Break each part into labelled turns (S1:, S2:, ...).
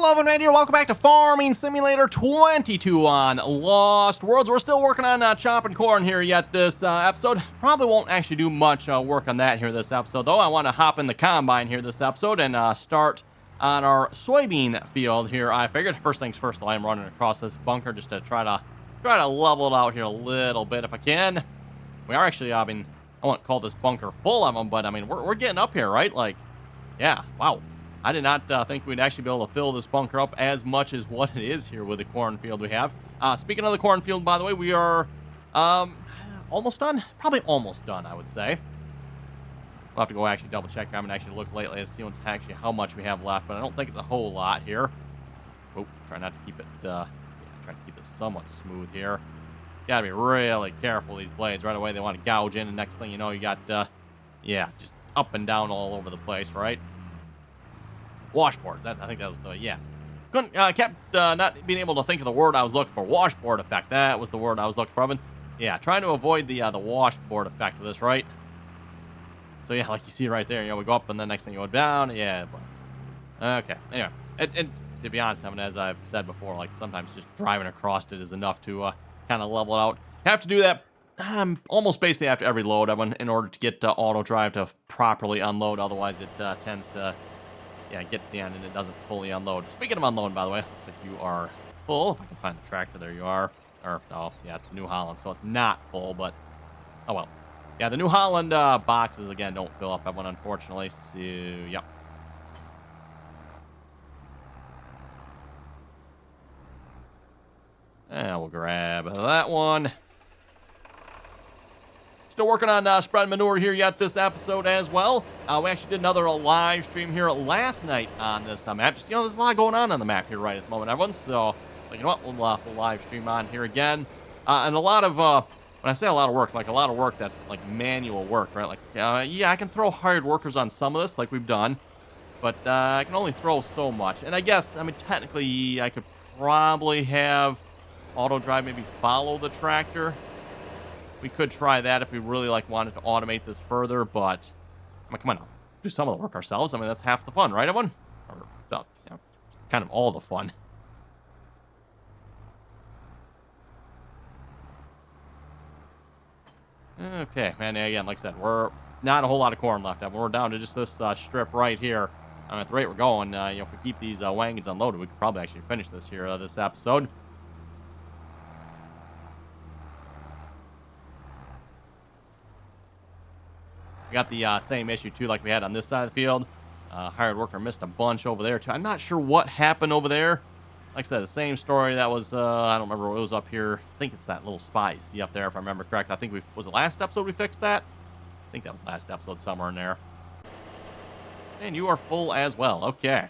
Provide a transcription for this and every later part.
S1: Hello, everyone, here. Welcome back to Farming Simulator 22 on Lost Worlds. We're still working on chopping corn here yet this episode. Probably won't actually do much work on that here this episode, though. I want to hop in the combine here this episode and start on our soybean field here. I figured first things first, I am running across this bunker just to try to level it out here a little bit if I can. We are actually, I won't call this bunker full of them, but I mean we're getting up here, right? Like, yeah, wow. I did not think we'd actually be able to fill this bunker up as much as what it is here with the cornfield we have. Speaking of the cornfield, by the way, we are almost done. Probably almost done, I would say. We'll have to go actually double check. I haven't actually looked lately to see what's actually how much we have left, but I don't think it's a whole lot here. Oh, try not to keep it. Try to keep this somewhat smooth here. Got to be really careful with these blades. Right away, they want to gouge in, and next thing you know, you got yeah, just up and down all over the place, right? Washboards. I think that was the, yes. Kept not being able to think of the word I was looking for. Washboard effect. That was the word I was looking for. And yeah, trying to avoid the washboard effect of this, right? So yeah, like you see right there, you know, we go up and then next thing you go down. Yeah. Okay. Anyway, and to be honest, as I've said before, like sometimes just driving across it is enough to kind of level it out. Have to do that almost basically after every load in order to get auto drive to properly unload. Otherwise, it tends to, yeah, get to the end and it doesn't fully unload. Speaking of unload, by the way, looks like you are full. If I can find the tractor, there you are. Or, oh, yeah, it's the New Holland, so it's not full, but, oh well. Yeah, the New Holland boxes, again, don't fill up everyone, unfortunately. So, yep. And we'll grab that one. Still working on spreading manure here yet this episode as well. We actually did another live stream here last night on this map. Just, you know, there's a lot going on the map here right at the moment, everyone. So, you know what, we'll live stream on here again. And a lot of, when I say a lot of work, like a lot of work that's like manual work, right? Like, yeah, I can throw hired workers on some of this like we've done. But I can only throw so much. And I guess, I mean, technically, I could probably have auto drive maybe follow the tractor. We could try that if we really wanted to automate this further, but I mean, come on, do some of the work ourselves. I mean, that's half the fun, right, everyone? Or, yeah, kind of all the fun. Okay, and again, like I said, we're not a whole lot of corn left. We're down to just this strip right here. At the rate we're going, you know, if we keep these wagons unloaded, we could probably actually finish this here this episode. We got the same issue, too, like we had on this side of the field. Hired worker missed a bunch over there, too. I'm not sure what happened over there. Like I said, the same story that was, I don't remember what was up here. I think it's that little spot you see up there, if I remember correct. I think was the last episode we fixed that? I think that was the last episode, somewhere in there. And you are full as well. Okay.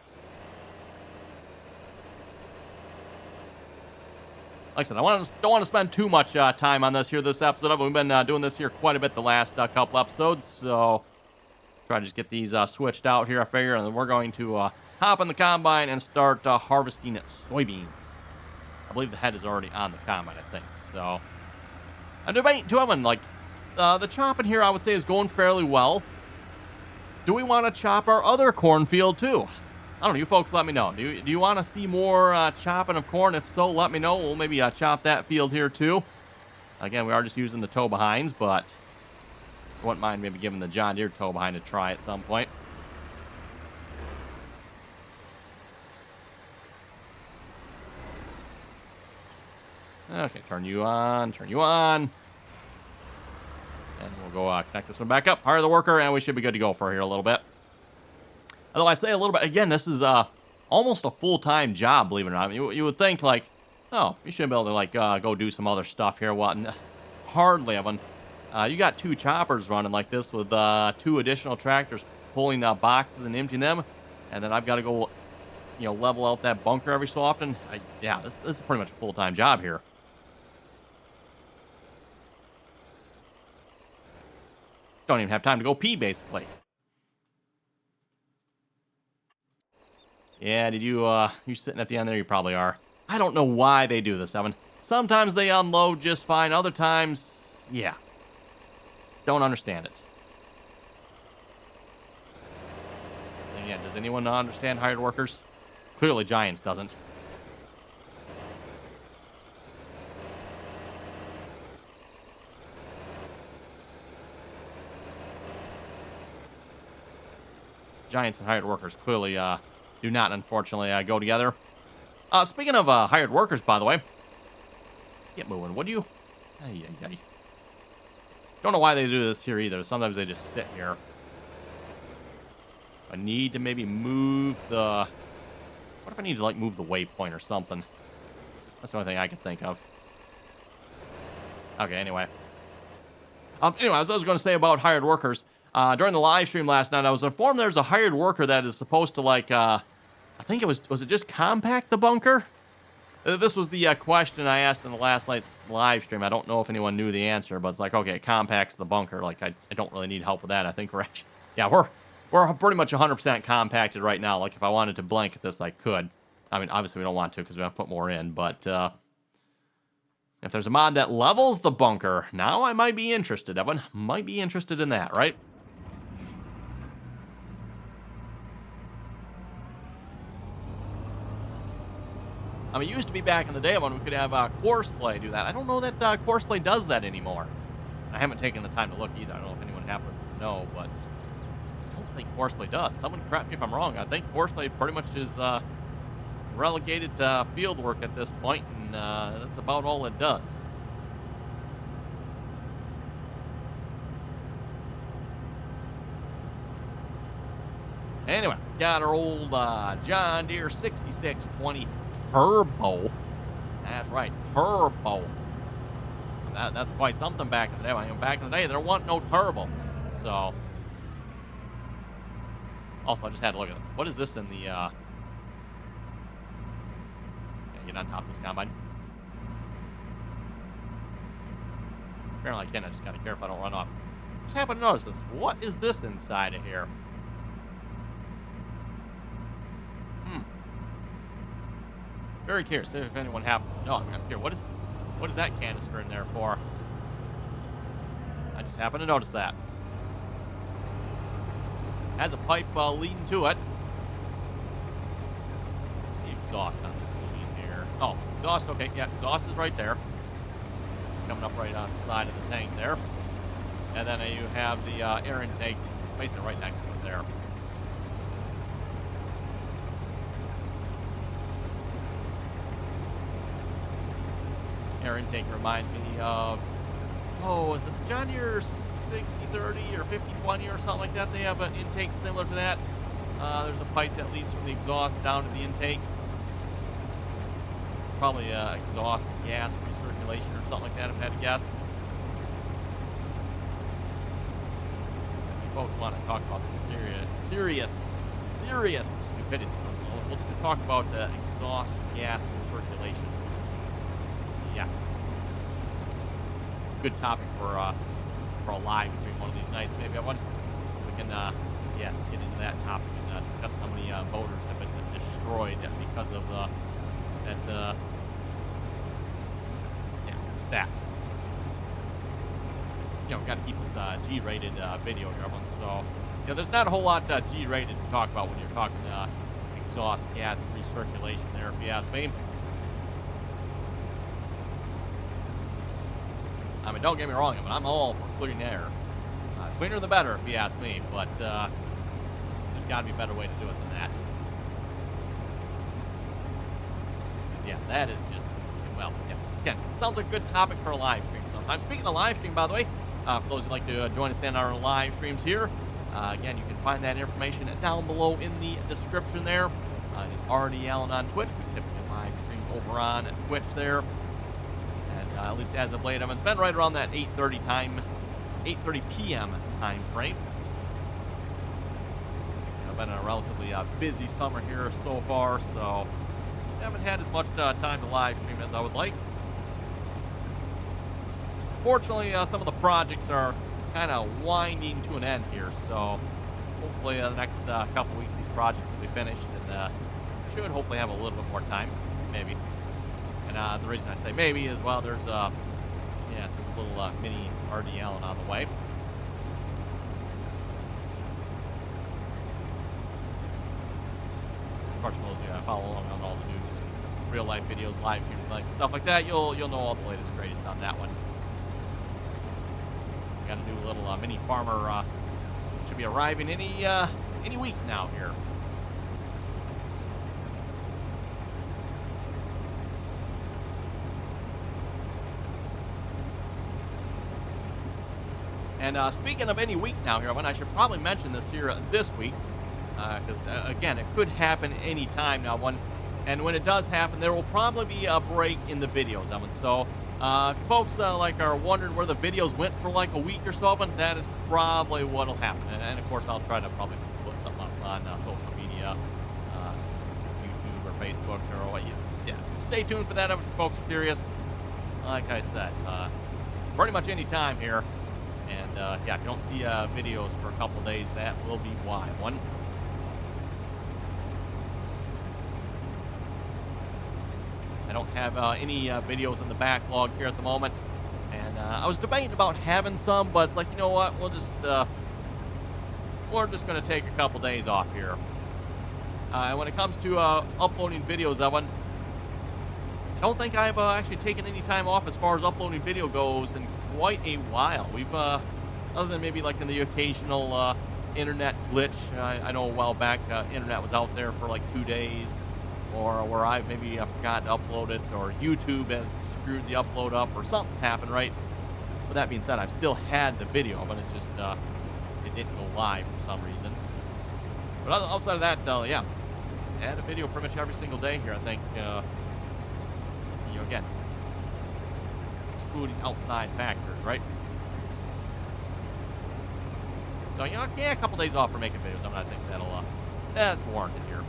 S1: Like I said, don't want to spend too much time on this episode. We've been doing this here quite a bit the last couple episodes, so try to just get these switched out here, I figure, and then we're going to hop in the combine and start harvesting soybeans. I believe the head is already on the combine, I think. So, I'm debating too. Like the chopping here, I would say, is going fairly well. Do we want to chop our other cornfield too? I don't know, you folks let me know. Do you want to see more chopping of corn? If so, let me know. We'll maybe chop that field here too. Again, we are just using the tow behinds, but I wouldn't mind maybe giving the John Deere tow behind a try at some point. Okay, turn you on, turn you on. And we'll go connect this one back up, hire the worker, and we should be good to go for here a little bit. Although I say a little bit, again, this is almost a full-time job, believe it or not. You would think, like, oh, you should be able to, go do some other stuff here. What? Hardly, Evan. You got 2 choppers running like this with 2 additional tractors pulling boxes and emptying them. And then I've got to go, you know, level out that bunker every so often. Yeah, this is pretty much a full-time job here. Don't even have time to go pee, basically. Yeah, did you sitting at the end there? You probably are. I don't know why they do this, Evan. Sometimes they unload just fine. Other times, yeah. Don't understand it. And yeah, does anyone understand hired workers? Clearly Giants doesn't. Giants and hired workers clearly do not, unfortunately, go together. Speaking of hired workers, by the way, get moving, would you? Ay, ay, ay. Don't know why they do this here either. Sometimes they just sit here. I need to maybe move the... What if I need to, like, move the waypoint or something? That's the only thing I could think of. Okay, anyway. Anyway, as I was going to say about hired workers, during the live stream last night, I was informed there's a hired worker that is supposed to, like, I think it was it just compact the bunker? This was the question I asked in the last night's live stream. I don't know if anyone knew the answer, but it's like, okay, it compacts the bunker. Like, I don't really need help with that. I think we're actually, yeah, we're pretty much 100% compacted right now. Like, if I wanted to blanket this, I could. I mean, obviously we don't want to because we have to put more in, but if there's a mod that levels the bunker, now I might be interested. Evan might be interested in that, right? I mean, it used to be back in the day when we could have Courseplay do that. I don't know that Courseplay does that anymore. I haven't taken the time to look either. I don't know if anyone happens to know, but I don't think Courseplay does. Someone correct me if I'm wrong. I think Courseplay pretty much is relegated to field work at this point, and that's about all it does. Anyway, got our old John Deere 6620 Turbo. That's right, Turbo. That's quite something back in the day. I mean, back in the day, there weren't no turbos. So, also, I just had to look at this. What is this in the, yeah, get on top of this combine. Apparently I can. I just gotta care if I don't run off. Just happened to notice this. What is this inside of here? Very curious if anyone happens to know. I'm here. What is that canister in there for? I just happened to notice that. Has a pipe leading to it. The exhaust on this machine here. Oh, exhaust. Okay, yeah, exhaust is right there. Coming up right on the side of the tank there. And then you have the air intake basically right next to it there. Air intake reminds me of, oh, is it the John Deere 6030 or 5020 or something like that? They have an intake similar to that. There's a pipe that leads from the exhaust down to the intake. Probably exhaust gas recirculation or something like that, if I had to guess. If folks want to talk about some serious stupidity, we'll talk about exhaust gas recirculation. Yeah, good topic for a live stream one of these nights. Maybe we can yes, get into that topic and discuss how many motors have been destroyed because of that. You know, we got to keep this G-rated video here, everyone. So, you know, there's not a whole lot G-rated to talk about when you're talking exhaust gas recirculation there, if you ask me. I mean, don't get me wrong, but I'm all for clean air. Cleaner the better, if you ask me, but there's got to be a better way to do it than that. Yeah, that is just, well, yeah. Again, sounds like a good topic for a live stream sometime. Speaking of live stream, by the way, for those who'd like to join us in our live streams here, again, you can find that information down below in the description there. It is RDAllen on Twitch. We typically live stream over on Twitch there. At least as of late, it's been right around that 8:30 p.m. time frame. I've been in a relatively busy summer here so far, so I haven't had as much time to live stream as I would like. Fortunately, some of the projects are kind of winding to an end here, so hopefully the next couple weeks these projects will be finished, and should hopefully have a little bit more time, maybe. And the reason I say maybe is, well, there's a little mini RDAllen on the way. Of course, for those of you that follow along on all the news and real life videos, live streams, like stuff like that, you'll know all the latest greatest on that one. We got a new little mini farmer should be arriving any week now here. And speaking of any week now here, I should probably mention this here this week, because again, it could happen any time now. And when it does happen, there will probably be a break in the videos. So if you folks are wondering where the videos went for like a week or so, that is probably what'll happen. And of course, I'll try to probably put something up on social media, YouTube or Facebook or what. Yeah, so stay tuned for that if folks are curious. Like I said, pretty much any time here. And, yeah, if you don't see videos for a couple days, that will be why. I don't have any videos in the backlog here at the moment. And I was debating about having some, but it's like, you know what? We're just going to take a couple days off here. And when it comes to uploading videos, I don't think I've actually taken any time off as far as uploading video goes in quite a while. We've, other than maybe like in the occasional internet glitch, I know a while back internet was out there for like 2 days, or where I maybe forgot to upload it, or YouTube has screwed the upload up, or something's happened, right? With that being said, I've still had the video, but it's just, it didn't go live for some reason. But outside of that, yeah, I had a video pretty much every single day here, I think, again, excluding outside factors, right? So, yeah, a couple days off for making videos. I think that's warranted here.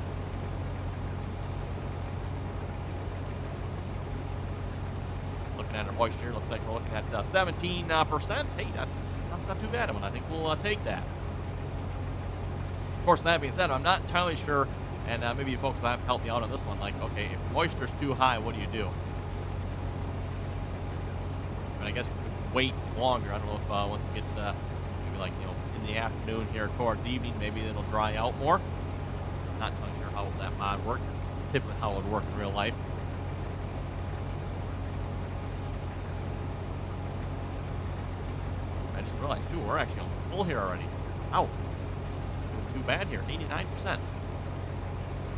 S1: Looking at our moisture, looks like we're looking at 17%. Hey, that's not too bad. I think we'll take that. Of course, that being said, I'm not entirely sure, and maybe you folks will have to help me out on this one. Like, okay, if moisture's too high, what do you do? But I guess we could wait longer. I don't know if once we get maybe like in the afternoon here towards evening, maybe it'll dry out more. Not entirely sure how that mod works. It's typically how it would work in real life. I just realized too, we're actually almost full here already. Ow, doing too bad here. 89%. I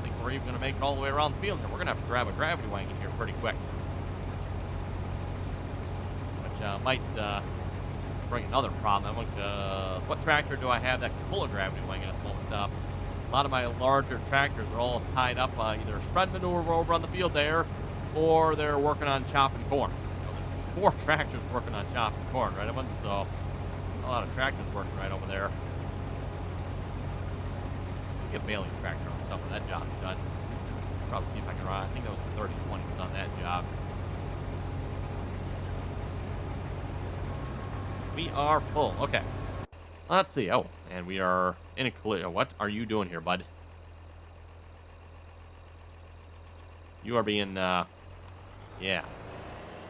S1: think we're even going to make it all the way around the field here. We're going to have to grab a gravity wagon here pretty quick. Might bring another problem. What tractor do I have that can pull a gravity wagon at the moment? A lot of my larger tractors are all tied up, either spread manure over on the field there, or they're working on chopping corn. There's 4 tractors working on chopping corn, right? So a lot of tractors working right over there. Should get a baling tractor on something. That job's done. Probably see if I can run. I think that was the 3020 was on that job. We are full. Okay. Let's see. Oh, and we are in a collision. What are you doing here, bud? You are being, yeah.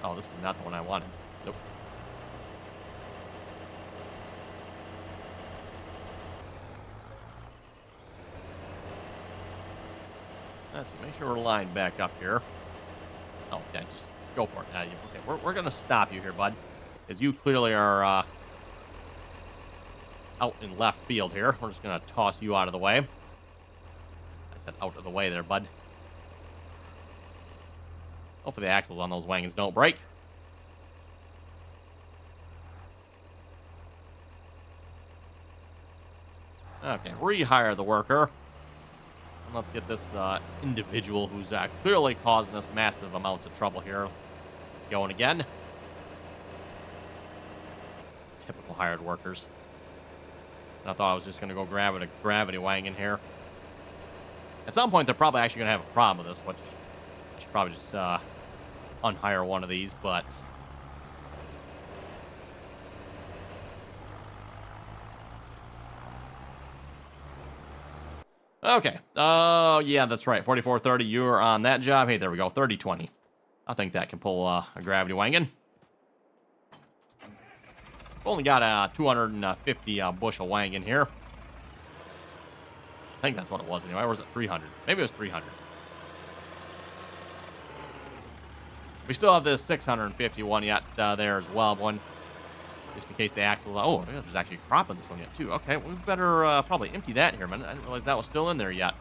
S1: Oh, this is not the one I wanted. Nope. Let's see. Make sure we're lined back up here. Oh, yeah, just go for it. Okay, we're going to stop you here, bud. Because you clearly are out in left field here. We're just going to toss you out of the way. I said out of the way there, bud. Hopefully the axles on those wagons don't break. Okay, rehire the worker. And let's get this individual who's clearly causing us massive amounts of trouble here going again. Typical hired workers. And I thought I was just going to go grab a gravity wagon here. At some point, they're probably actually going to have a problem with this, which I should probably just unhire one of these, but... Okay. Oh, yeah, that's right. 4430, you're on that job. Hey, there we go. 3020. I think that can pull a gravity wagon. Only got a 250 bushel wagon here. I think that's what it was anyway. Or was it 300? Maybe it was 300. We still have this 651 yet there as well. One, just in case the axle. Oh, there's actually a crop in this one yet too. Okay, we better probably empty that here a minute. I didn't realize that was still in there yet.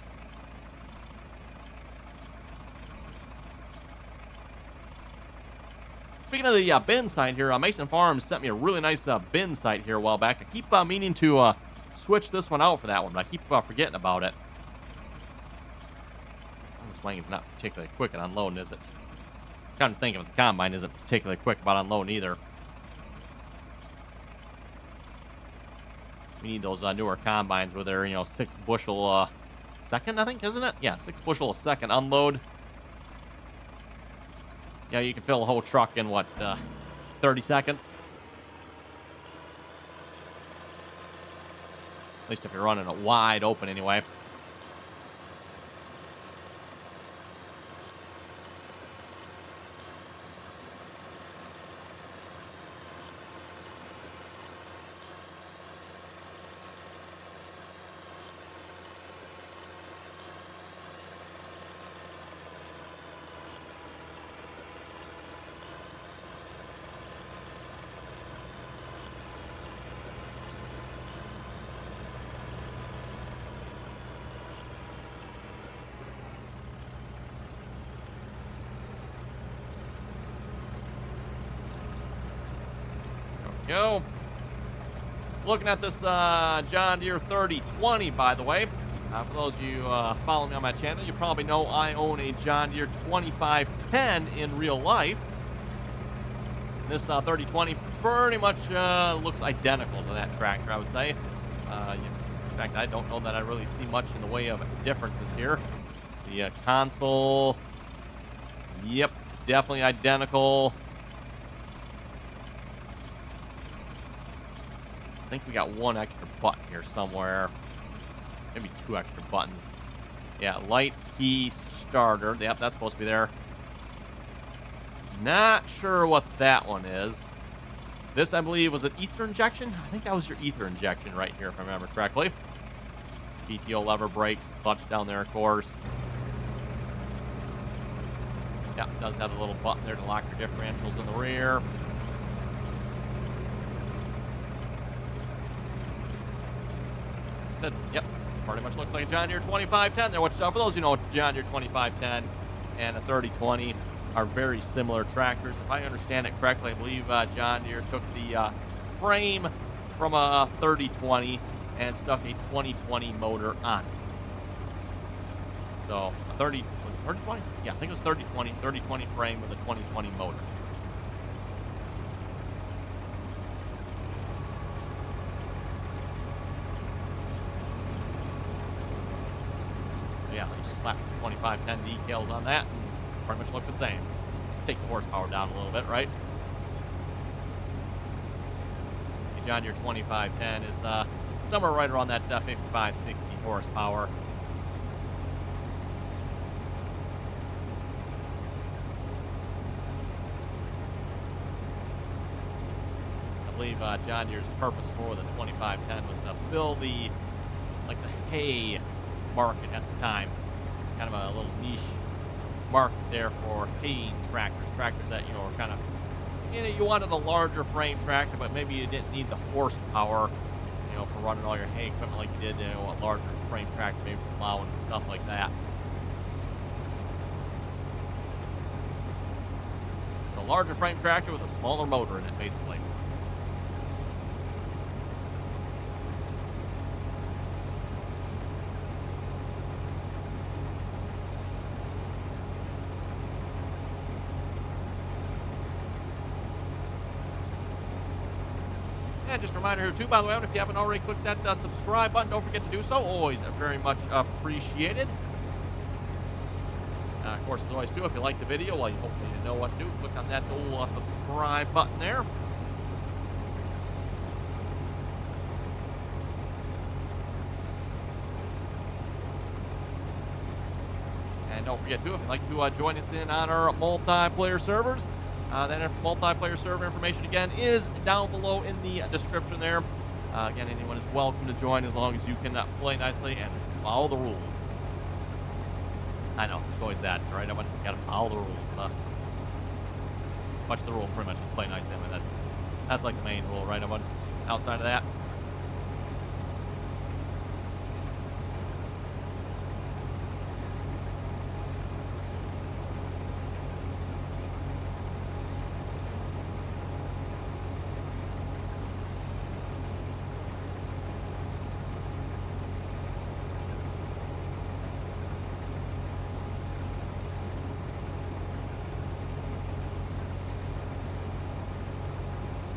S1: Speaking of the bin site here, Mason Farms sent me a really nice bin site here a while back. I keep meaning to switch this one out for that one, but I keep forgetting about it. This wagon's not particularly quick at unloading, is it? Kind of thinking the combine isn't particularly quick about unloading either. We need those newer combines where they're, 6 bushel a second, I think, isn't it? Yeah, 6 bushel a second unload. Yeah, you can fill a whole truck in, 30 seconds? At least if you're running it wide open anyway. Go. Looking at this John Deere 3020, by the way. For those of you following me on my channel, you probably know I own a John Deere 2510 in real life. This 3020 pretty much looks identical to that tractor, I would say. In fact, I don't know that I really see much in the way of differences here. The console, yep, definitely identical. I think we got one extra button here somewhere. Maybe 2 extra buttons. Yeah, lights, key, starter. Yep, that's supposed to be there. Not sure what that one is. This, I believe, was an ether injection. I think that was your ether injection right here, if I remember correctly. PTO lever, brakes, clutch down there, of course. Yeah, it does have a little button there to lock your differentials in the rear. Yep, pretty much looks like a John Deere 2510 there, which for those who know, John Deere 2510 and a 3020 are very similar tractors. If I understand it correctly, I believe John Deere took the frame from a 3020 and stuck a 2020 motor on it. So a 30, was it 3020? Yeah, I think it was 3020 frame with a 2020 motor. Yeah, they just slapped some 2510 decals on that and pretty much look the same. Take the horsepower down a little bit, right? The John Deere 2510 is somewhere right around that 55, 60 horsepower. I believe John Deere's purpose for the 2510 was to fill the hay market at the time. Kind of a little niche market there for haying tractors. Tractors that, are kind of, you wanted a larger frame tractor, but maybe you didn't need the horsepower, for running all your hay equipment like you did, a larger frame tractor, maybe for plowing and stuff like that. A larger frame tractor with a smaller motor in it, basically. And just a reminder here, too, by the way, if you haven't already clicked that subscribe button, don't forget to do so. Always very much appreciated. Of course, as always, too, if you like the video, well, hopefully you know what to do. Click on that little subscribe button there. And don't forget, too, if you'd like to join us in on our multiplayer servers, that multiplayer server information, again, is down below in the description there. Again, anyone is welcome to join as long as you can play nicely and Follow the rules. I know, there's always that, right? You gotta follow the rules. Much of the rule pretty much just play nice. I mean, that's like the main rule, right? Everyone outside of that.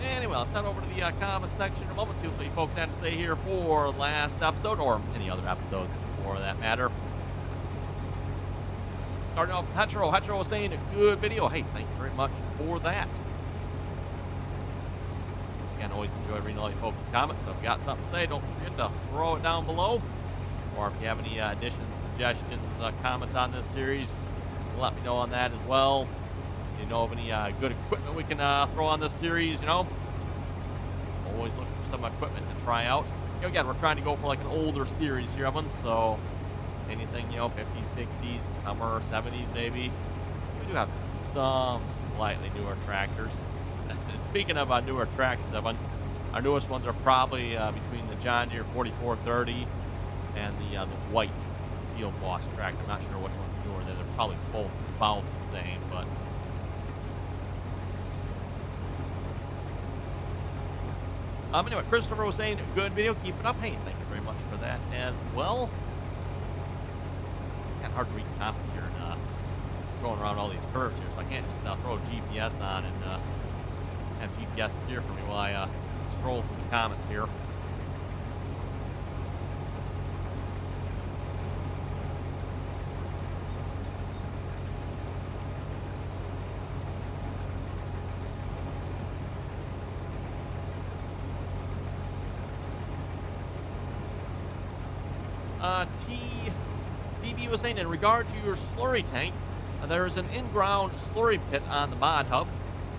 S1: Anyway, let's head over to the comment section in a moment, see what you folks had to say here for last episode, or any other episodes for that matter. Starting off with Hetero. Hetero was saying a good video. Hey, thank you very much for that. Again, always enjoy reading all you folks' comments, so if you got something to say, don't forget to throw it down below. Or if you have any additions, suggestions, comments on this series, let me know on that as well. If you know of any good equipment we can throw on this series, you know. Always looking for some equipment to try out. You know, again, we're trying to go for like an older series here, Evan, so anything, you know, 50s, 60s, summer, 70s maybe. We do have some slightly newer tractors. And speaking of newer tractors, Evan, our newest ones are probably between the John Deere 4430 and the white Field Boss tractor. I'm not sure which one's newer. They're probably both about the same, but anyway, Christopher was saying, good video, keep it up. Hey, thank you very much for that as well. Kind of hard to read comments here and going around all these curves here, so I can't just throw GPS on and have GPS steer for me while I scroll through the comments here. TDB was saying, in regard to your slurry tank, there is an in-ground slurry pit on the mod hub.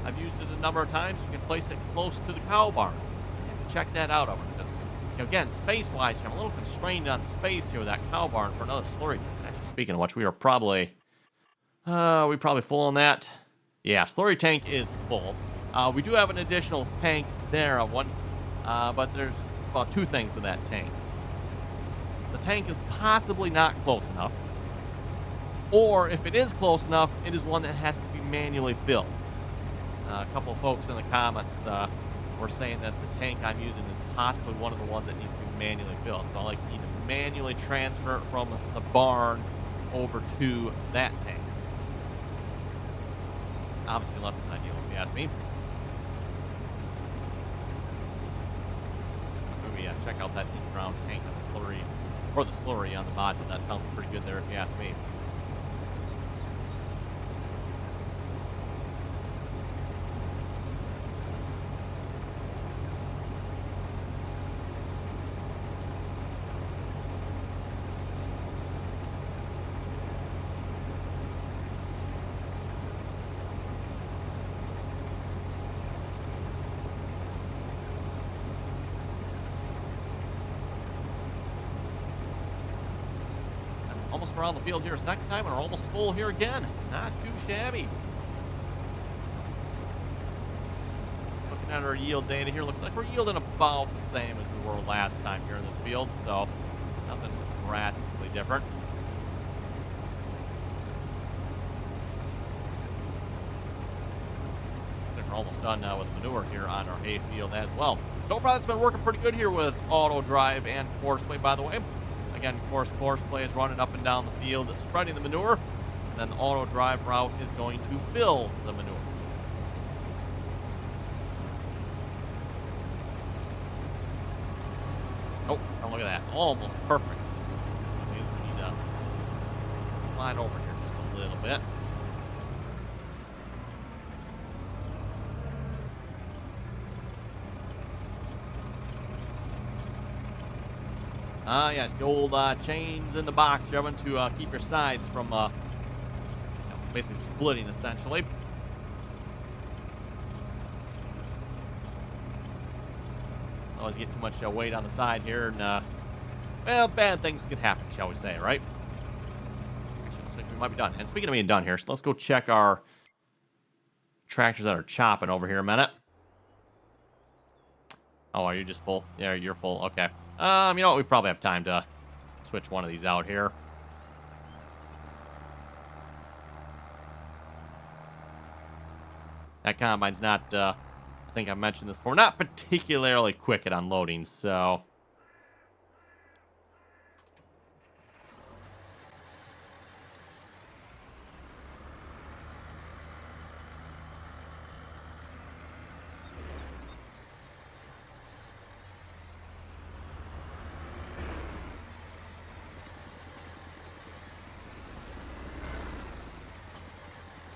S1: I've used it a number of times. You can place it close to the cow barn. You have to check that out over because, you know, again, space-wise, I'm a little constrained on space here with that cow barn for another slurry tank. Actually, speaking of which, we probably full on that. Yeah, slurry tank is full. We do have an additional tank there of one, but there's about two things with that tank. The tank is possibly not close enough, or if it is close enough, it is one that has to be manually filled. A couple of folks in the comments were saying that the tank I'm using is possibly one of the ones that needs to be manually filled. So I like need to manually transfer it from the barn over to that tank. Obviously less than ideal if you ask me. Maybe check out that in-ground tank on the slurry. Or the slurry on the mod, but that sounds pretty good there if you ask me. Almost around the field here a second time, and we're almost full here again. Not too shabby. Looking at our yield data here, looks like we're yielding about the same as we were last time here in this field, so nothing drastically different. I think we're almost done now with manure here on our hay field as well. So far, that's been working pretty good here with auto drive and course play, by the way. Again, course play is running up and down the field, spreading the manure, and then the auto drive route is going to fill the manure. Oh, look at that. Almost perfect. We need to slide over here just a little bit. Yes, the old chains in the box, Evan, to keep your sides from basically splitting, essentially. Always get too much weight on the side here and Well, bad things could happen, shall we say, right? Actually, looks like we might be done. And speaking of being done here, so let's go check our tractors that are chopping over here a minute. Oh, are you just full? Yeah, you're full. Okay. You know what? We probably have time to switch one of these out here. That combine's not, I think I've mentioned this before, not particularly quick at unloading, so...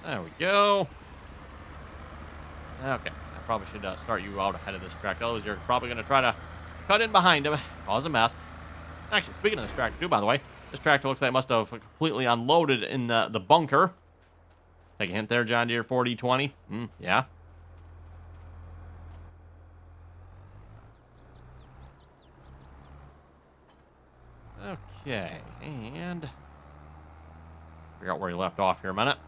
S1: There we go. Okay, I probably should start you out ahead of this tractor. Otherwise, you're probably going to try to cut in behind him, cause a mess. Actually, speaking of this tractor, too, by the way, this tractor looks like it must have completely unloaded in the bunker. Take a hint there, John Deere 4020. Yeah. Okay, and figure out where he left off here a minute.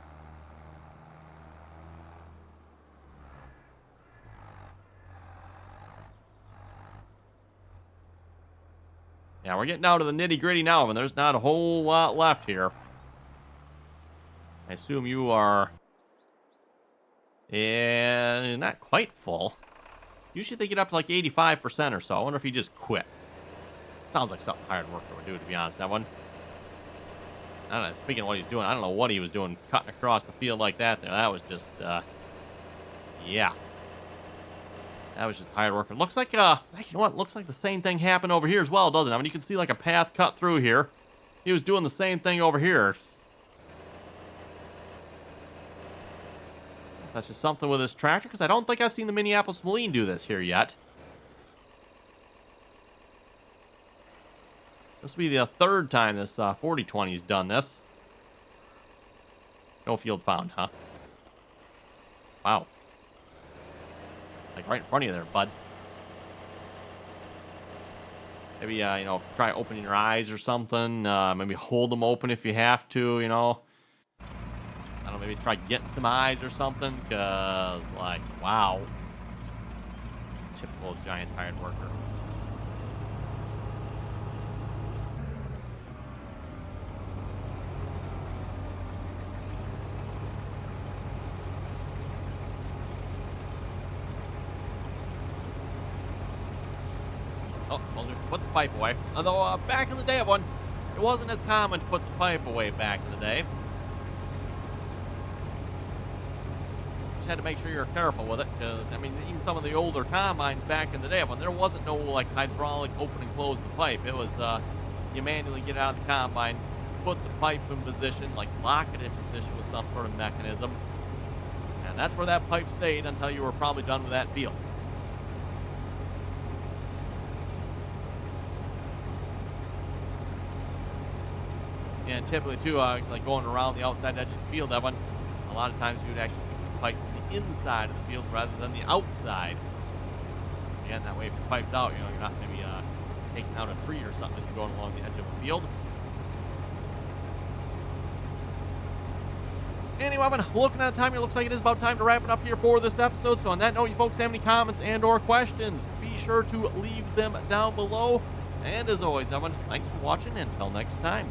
S1: Yeah, we're getting down to the nitty-gritty now, and there's not a whole lot left here. I assume you are... Yeah, not quite full. Usually they get up to like 85% or so. I wonder if he just quit. Sounds like something hired worker would do, to be honest, that one. I don't know, speaking of what he's doing, I don't know what he was doing cutting across the field like that there. That was just, yeah. That was just hired worker. Looks like, actually, you know what? Looks like the same thing happened over here as well, doesn't it? I mean, you can see like a path cut through here. He was doing the same thing over here. That's just something with this tractor, because I don't think I've seen the Minneapolis Moline do this here yet. This will be the third time this 4020's done this. No field found, huh? Wow. Like right in front of you there, bud. Maybe, you know, try opening your eyes or something. Maybe hold them open if you have to, you know. I don't know, maybe try getting some eyes or something. Because, like, wow. Typical Giants hired worker. Oh, well, just put the pipe away. Although, back in the day, it wasn't as common to put the pipe away back in the day. Just had to make sure you're careful with it, because, I mean, even some of the older combines back in the day, when there wasn't no, like, hydraulic open and close the pipe, it was, you manually get out of the combine, put the pipe in position, like, lock it in position with some sort of mechanism, and that's where that pipe stayed until you were probably done with that field. And typically, too, like going around the outside edge of the field, that one, a lot of times you would actually keep the pipe on the inside of the field rather than the outside. Again, that way if your pipe's out, you know, you're not maybe taking out a tree or something as you're going along the edge of the field. Anyway, looking at the time, it looks like it is about time to wrap it up here for this episode. So on that note, you folks have any comments and or questions, be sure to leave them down below. And as always, everyone, thanks for watching. Until next time.